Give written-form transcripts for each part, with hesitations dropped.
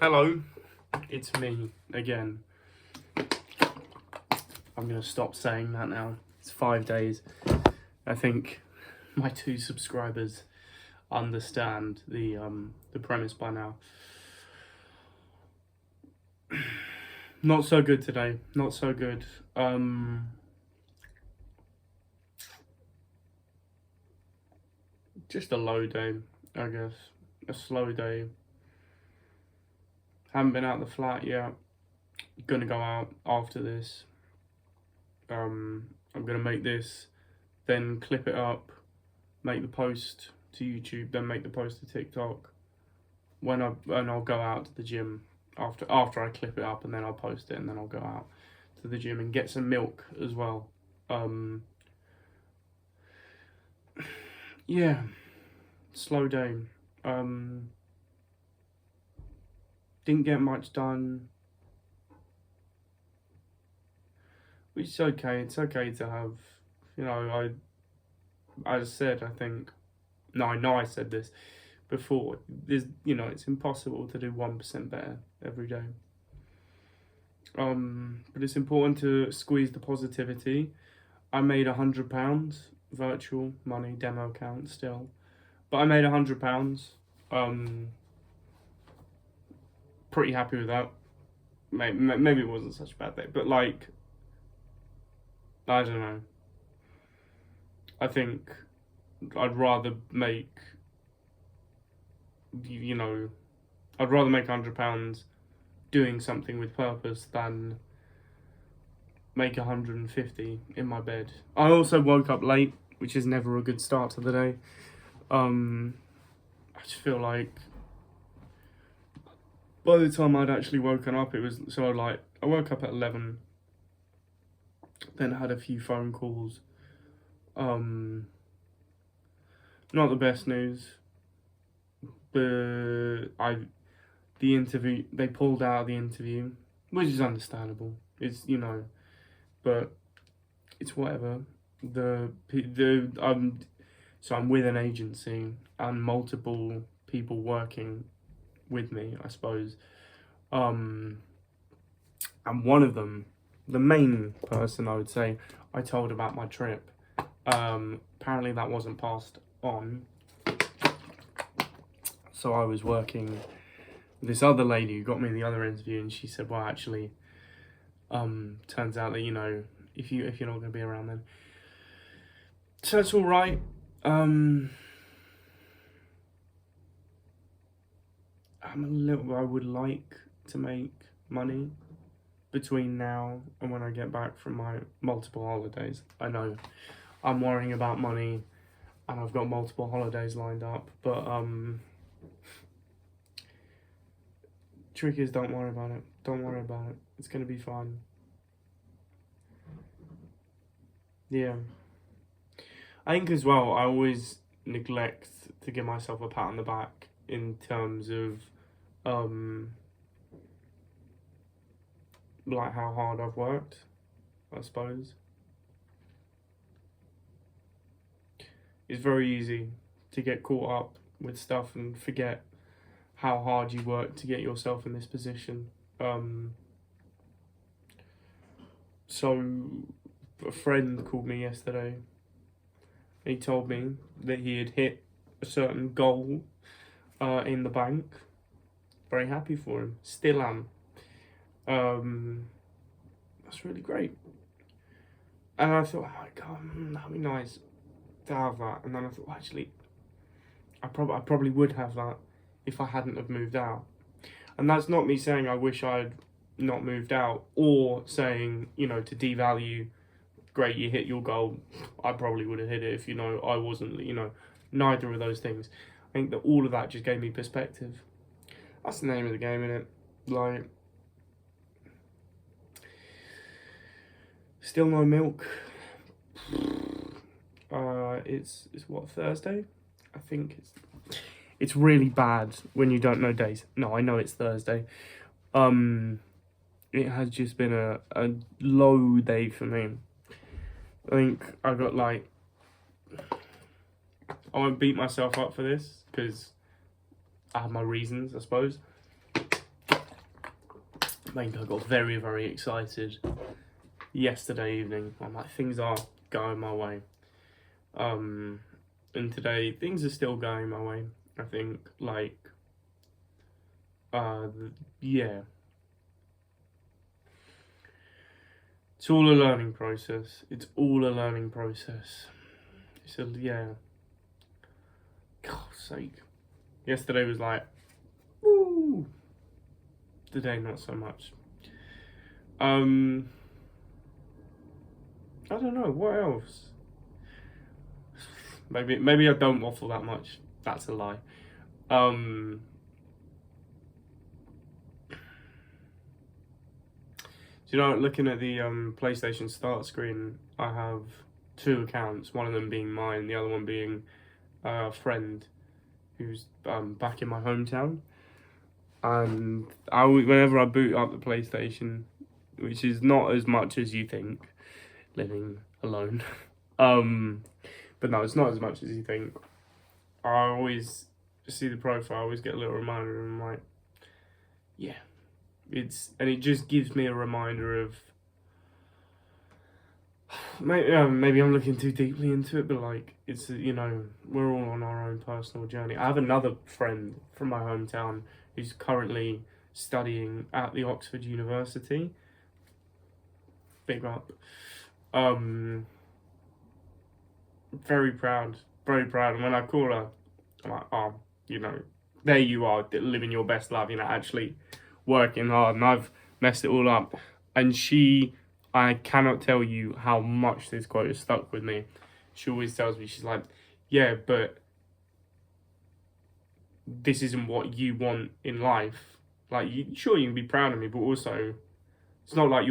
Hello, it's me again. I'm gonna stop saying that now. It's 5 days. I think my 2 subscribers understand the premise by now. Not so good today. Not so good. Just a low day, I guess. A slow day. Haven't been out the flat yet. Gonna go out after this. I'm gonna make this, then clip it up, make the post to YouTube, then make the post to TikTok. I'll go out to the gym after I clip it up, and then I'll post it, and then I'll go out to the gym and get some milk as well. Yeah, slow day. Didn't get much done, which is okay. It's okay to have, I said, I think, no, I know I said this before. It's impossible to do 1% better every day. But it's important to squeeze the positivity. I made £100 virtual money demo account still, but I made £100. Pretty happy with that. Maybe it wasn't such a bad day, but I don't know. I think I'd rather make, I'd rather make £100 doing something with purpose than make 150 in my bed. I also woke up late, which is never a good start to the day. I just feel like by the time I'd actually woken up, I woke up at 11, then had a few phone calls. Not the best news. The interview, they pulled out of the interview, which is understandable. It's, but it's whatever. So I'm with an agency and multiple people working with me, I suppose. And one of them, the main person, I would say, I told about my trip. Apparently that wasn't passed on. So I was working with this other lady who got me the other interview, and she said, well, actually, turns out that, if you're not going to be around then. So it's all right. I would like to make money between now and when I get back from my multiple holidays. I know I'm worrying about money and I've got multiple holidays lined up, but trick is, don't worry about it. Don't worry about it. It's gonna be fine. Yeah. I think as well, I always neglect to give myself a pat on the back in terms of how hard I've worked, I suppose. It's very easy to get caught up with stuff and forget how hard you work to get yourself in this position. So a friend called me yesterday. He told me that he had hit a certain goal in the bank. Very happy for him. Still am. That's really great. And I thought, oh my God, that'd be nice to have that. And then I thought, well, actually, I probably would have that if I hadn't have moved out. And that's not me saying I wish I'd not moved out, or saying, to devalue, great, you hit your goal, I probably would have hit it if, I wasn't, neither of those things. I think that all of that just gave me perspective. That's the name of the game, innit? Still no milk. It's what, Thursday? I think it's really bad when you don't know days. No, I know it's Thursday. It has just been a low day for me. I think I got I won't beat myself up for this because I have my reasons, I suppose. I think I got very, very excited yesterday evening. I'm like, things are going my way. And today things are still going my way. I think, like, yeah. It's all a learning process. It's all a learning process. So yeah. God's sake. Yesterday was like, woo. Today not so much. I don't know, what else? Maybe I don't waffle that much. That's a lie. Do you know, looking at the PlayStation start screen, I have 2 accounts, one of them being mine, the other one being a friend who's back in my hometown. And whenever I boot up the PlayStation, which is not as much as you think, living alone, but no, it's not as much as you think. I always see the profile, I always get a little reminder, and I'm like, yeah. It just gives me a reminder of maybe I'm looking too deeply into it, but like it's, you know, we're all on our own personal journey. I have another friend from my hometown who's currently studying at the Oxford University. Big up. Very proud, very proud. And when I call her, I'm like, oh, you know, there you are, living your best life, you know, actually working hard, and I've messed it all up. And I cannot tell you how much this quote has stuck with me. She always tells me, she's like, yeah, but this isn't what you want in life. Like, sure, you can be proud of me, but also, it's not like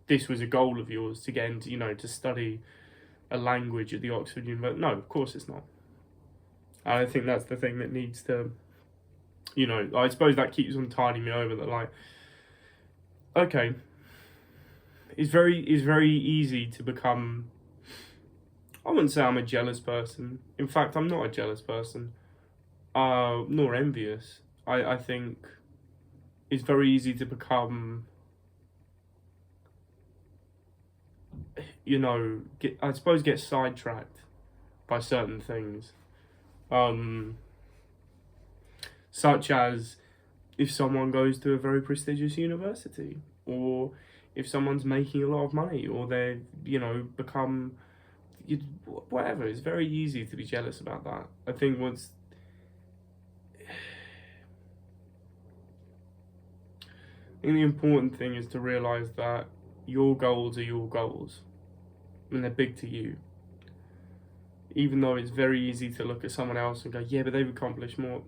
this was a goal of yours to get into, you know, to study a language at the Oxford University. No, of course it's not. And I think that's the thing that needs to, you know, I suppose that keeps on tiding me over, that like, okay, it's very easy to become, I wouldn't say I'm a jealous person. In fact, I'm not a jealous person, nor envious. I think it's very easy to become, you know, get sidetracked by certain things. Such as if someone goes to a very prestigious university, or if someone's making a lot of money, or they, you know, become, whatever. It's very easy to be jealous about that. I think the important thing is to realise that your goals are your goals, and they're big to you. Even though it's very easy to look at someone else and go, yeah, but they've accomplished more.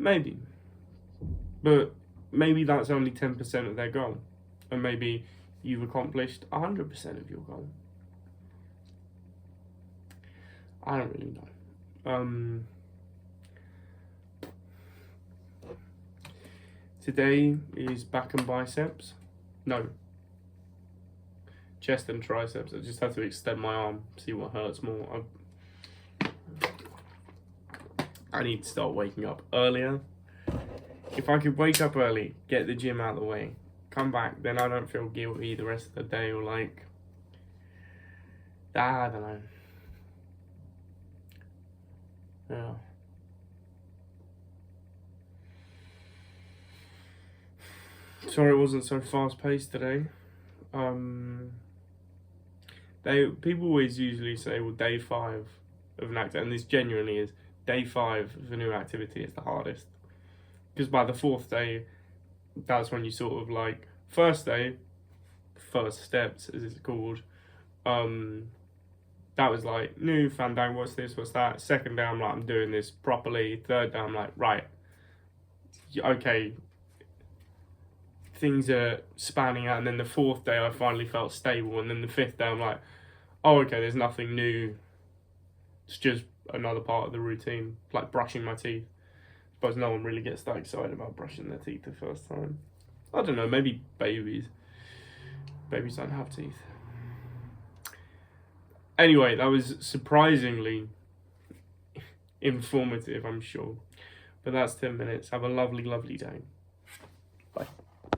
Maybe. But maybe that's only 10% of their goal. And maybe you've accomplished 100% of your goal. I don't really know. Today is back and biceps. No. Chest and triceps. I just have to extend my arm, see what hurts more. I need to start waking up earlier. If I could wake up early, get the gym out of the way, come back, then I don't feel guilty the rest of the day, or like, I don't know. Yeah. Sorry it wasn't so fast paced today. People always usually say, well, day 5 of an activity, and this genuinely is, day 5 of a new activity is the hardest. Because by the 4th day, that's when you sort of like, first day, first steps as it's called, that was like, new Fandango, what's this, what's that. Second day, I'm like, I'm doing this properly. Third day, I'm like, right, okay, things are spanning out. And then the 4th day, I finally felt stable. And then the 5th day, I'm like, oh, okay, there's nothing new. It's just another part of the routine, like brushing my teeth. I suppose no one really gets that excited about brushing their teeth the first time. I don't know, maybe babies. Babies don't have teeth. Anyway, that was surprisingly informative, I'm sure. But that's 10 minutes. Have a lovely, lovely day.